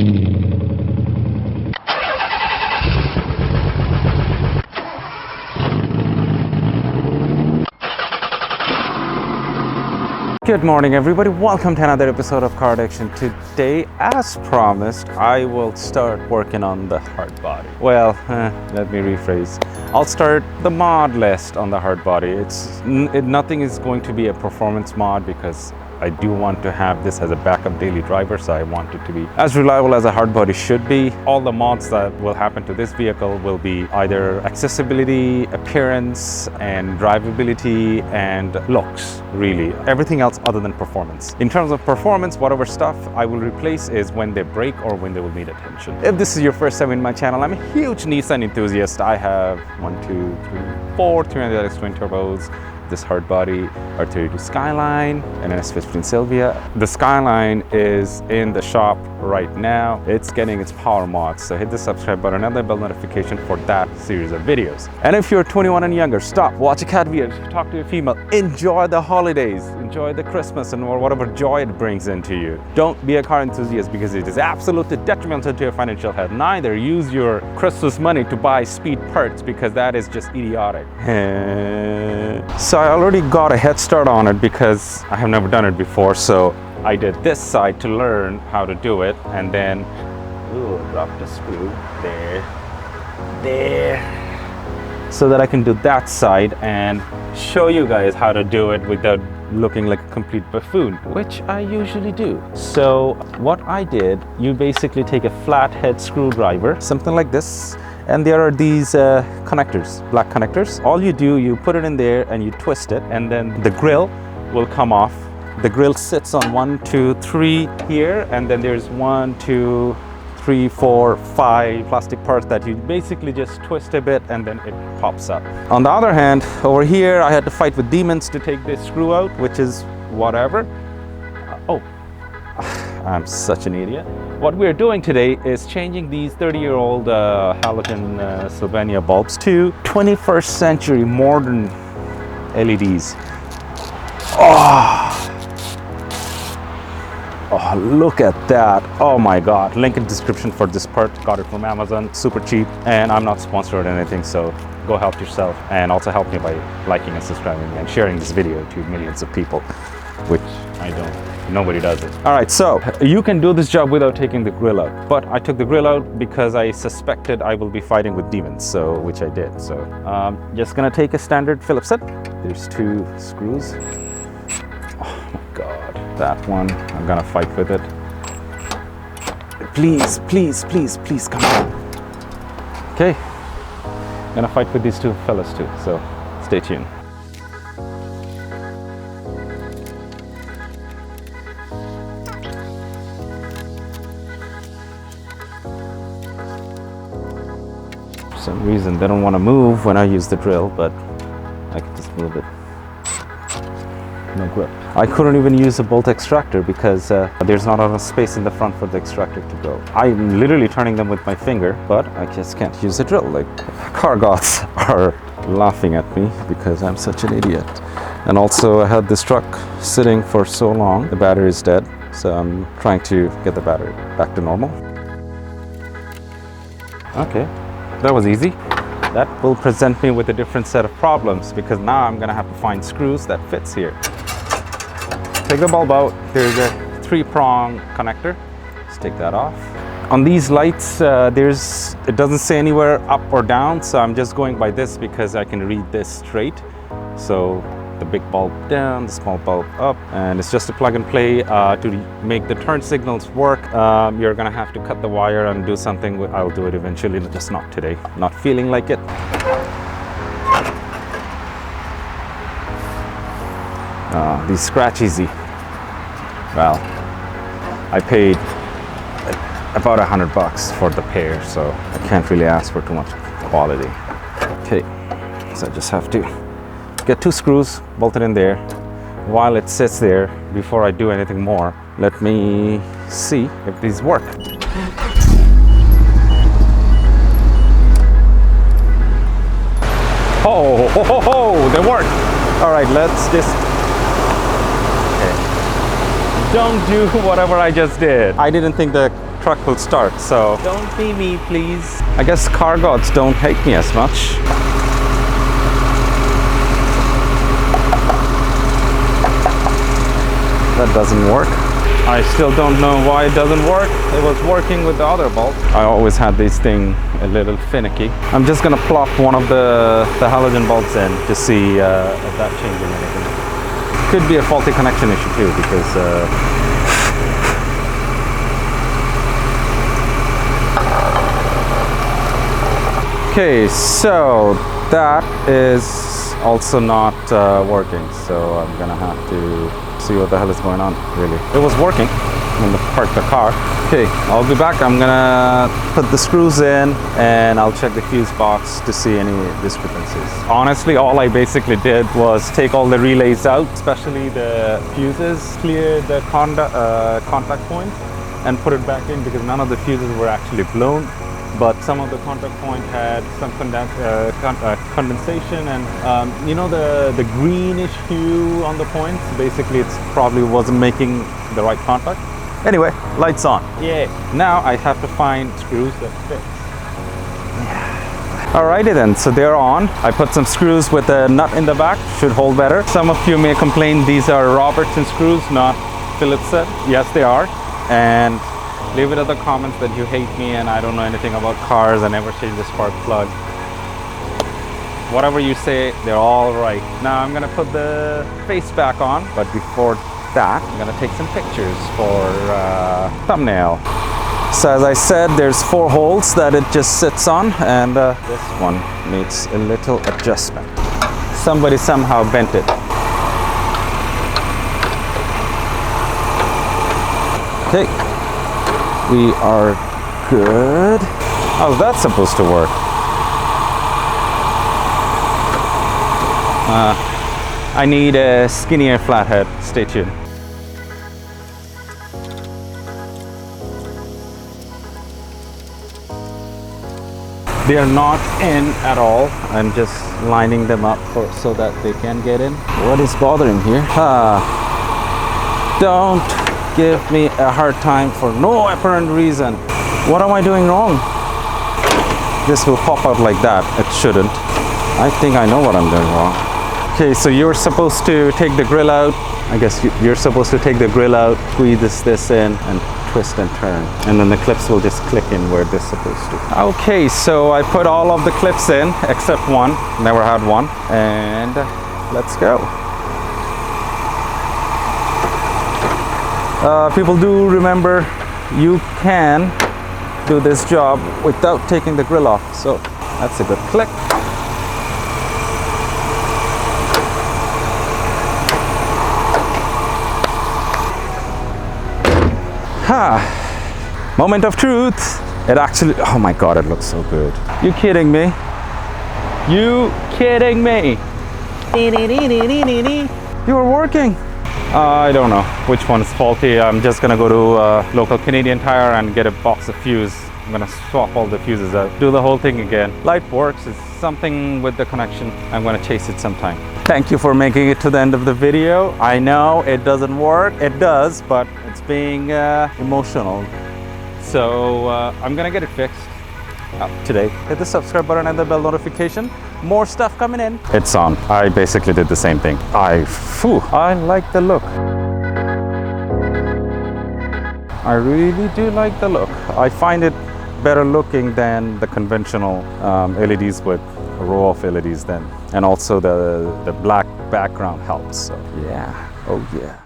Good morning everybody, welcome to another episode of Car Addiction. Today, as promised, I will start working on the hard body. Well, let me rephrase. I'll start the mod list on the hard body. Nothing is going to be a performance mod because I do want to have this as a backup daily driver, so I want it to be as reliable as a hard body should be. All the mods that will happen to this vehicle will be either accessibility, appearance, and drivability, and looks, really. Everything else other than performance. In terms of performance, whatever stuff I will replace is when they break or when they will need attention. If this is your first time in my channel, I'm a huge Nissan enthusiast. I have 4 300 twin turbos, this hard body, R32 Skyline, and an S15 Sylvia. The Skyline is in the shop right now. It's getting its power mods, so hit the subscribe button and the bell notification for that series of videos. And if you're 21 and younger, stop, watch a cat video, talk to a female, enjoy the holidays, enjoy the Christmas and whatever joy it brings into you. Don't be a car enthusiast because it is absolutely detrimental to your financial health. Neither use your Christmas money to buy speed parts because that is just idiotic. So I already got a head start on it because I have never done it before, so I did this side to learn how to do it, and then drop the screw there, so that I can do that side and show you guys how to do it without looking like a complete buffoon, which I usually do. So what I did, you basically take a flathead screwdriver, something like this, and there are these connectors, black connectors. All you do, you put it in there and you twist it, and then the grill will come off. The grill sits on 1, 2, 3 here, and then there's 1, 2, 3, 4, 5 plastic parts that you basically just twist a bit and then it pops up. On the other hand, over here I had to fight with demons to take this screw out, which is whatever. I'm such an idiot. What we're doing today is changing these 30-year-old halogen Sylvania bulbs to 21st century modern LEDs. Oh, look at that. Oh my God. Link in description for this part. Got it from Amazon, super cheap. And I'm not sponsored or anything, so go help yourself. And also help me by liking and subscribing and sharing this video to millions of people, which I don't. Nobody does it. All right, so you can do this job without taking the grill out, but I took the grill out because I suspected I will be fighting with demons, so which I did. So just gonna take a standard Phillips set. There's 2 screws. Oh my God, that one, I'm gonna fight with it. Please, please, please, please come on. Okay, I'm gonna fight with these 2 fellas too, so stay tuned. For some reason they don't want to move when I use the drill, but I can just move it. No grip. I couldn't even use a bolt extractor because there's not enough space in the front for the extractor to go. I'm literally turning them with my finger, but I just can't use the drill. Like, car goths are laughing at me because I'm such an idiot. And also I had this truck sitting for so long, the battery is dead, so I'm trying to get the battery back to normal. Okay. That was easy. That will present me with a different set of problems because now I'm gonna have to find screws that fits here. Take the bulb out. There's a 3-prong connector. Let's take that off. On these lights, it doesn't say anywhere up or down, so I'm just going by this because I can read this straight. So the big bulb down, the small bulb up, and it's just a plug and play. To make the turn signals work, you're gonna have to cut the wire and do something. I'll do it eventually, just not today. Not feeling like it. These scratch easy. Well, I paid about $100 for the pair, so I can't really ask for too much quality. Okay, so I just have to get 2 screws bolted in there. While it sits there, before I do anything more, let me see if these work. Oh, they work. All right, let's just, okay. Don't do whatever I just did. I didn't think the truck will start. So don't be me, please. I guess car gods don't hate me as much. That doesn't work. I still don't know why it doesn't work. It was working with the other bolt. I always had this thing a little finicky. I'm just gonna plop one of the halogen bolts in to see if that changes anything. Could be a faulty connection issue too, because okay, so that is also not working. So I'm gonna have to see what the hell is going on, really. It was working. I'm gonna park the car. Okay, I'll be back. I'm gonna put the screws in and I'll check the fuse box to see any discrepancies. Honestly, all I basically did was take all the relays out, especially the fuses, clear the contact points and put it back in, because none of the fuses were actually blown. But some of the contact point had some condensation, and you know, the greenish hue on the points. Basically, it's probably wasn't making the right contact. Anyway, lights on. Yeah. Now I have to find screws that fit. Yeah. Alrighty then, so they're on. I put some screws with a nut in the back. Should hold better. Some of you may complain these are Robertson screws, not Phillips set. Yes, they are. And leave it in the comments that you hate me and I don't know anything about cars. I never change the spark plug. Whatever you say, they're all right. Now I'm gonna put the face back on, but before that, I'm gonna take some pictures for thumbnail. So as I said, there's 4 holes that it just sits on, and this one needs a little adjustment. Somebody somehow bent it. Okay. We are good. How's that supposed to work? I need a skinnier flathead. Stay tuned. They are not in at all. I'm just lining them up so that they can get in. What is bothering here? Don't give me a hard time for no apparent reason. What am I doing wrong? This will pop out like that. It shouldn't. I think I know what I'm doing wrong. Okay, so you're supposed to take the grill out. I guess you're supposed to take the grill out, squeeze this in, and twist and turn. And then the clips will just click in where they're supposed to. Okay, so I put all of the clips in, except one. Never had one. And let's go. People do remember you can do this job without taking the grill off. So that's a good click. Moment of truth. It actually, oh my God, it looks so good. You kidding me? You kidding me? You were working. I don't know which one is faulty. I'm just gonna go to local Canadian Tire and get a box of fuse. I'm gonna swap all the fuses out, do the whole thing again. Light works. It's something with the connection. I'm gonna chase it sometime. Thank you for making it to the end of the video. I know it doesn't work. It does, but it's being emotional. So I'm gonna get it fixed today. Hit the subscribe button and the bell notification. More stuff coming in. It's on. I basically did the same thing. I like the look. I really do like the look. I find it better looking than the conventional LEDs with a row of LEDs then. And also the black background helps. So yeah, oh yeah.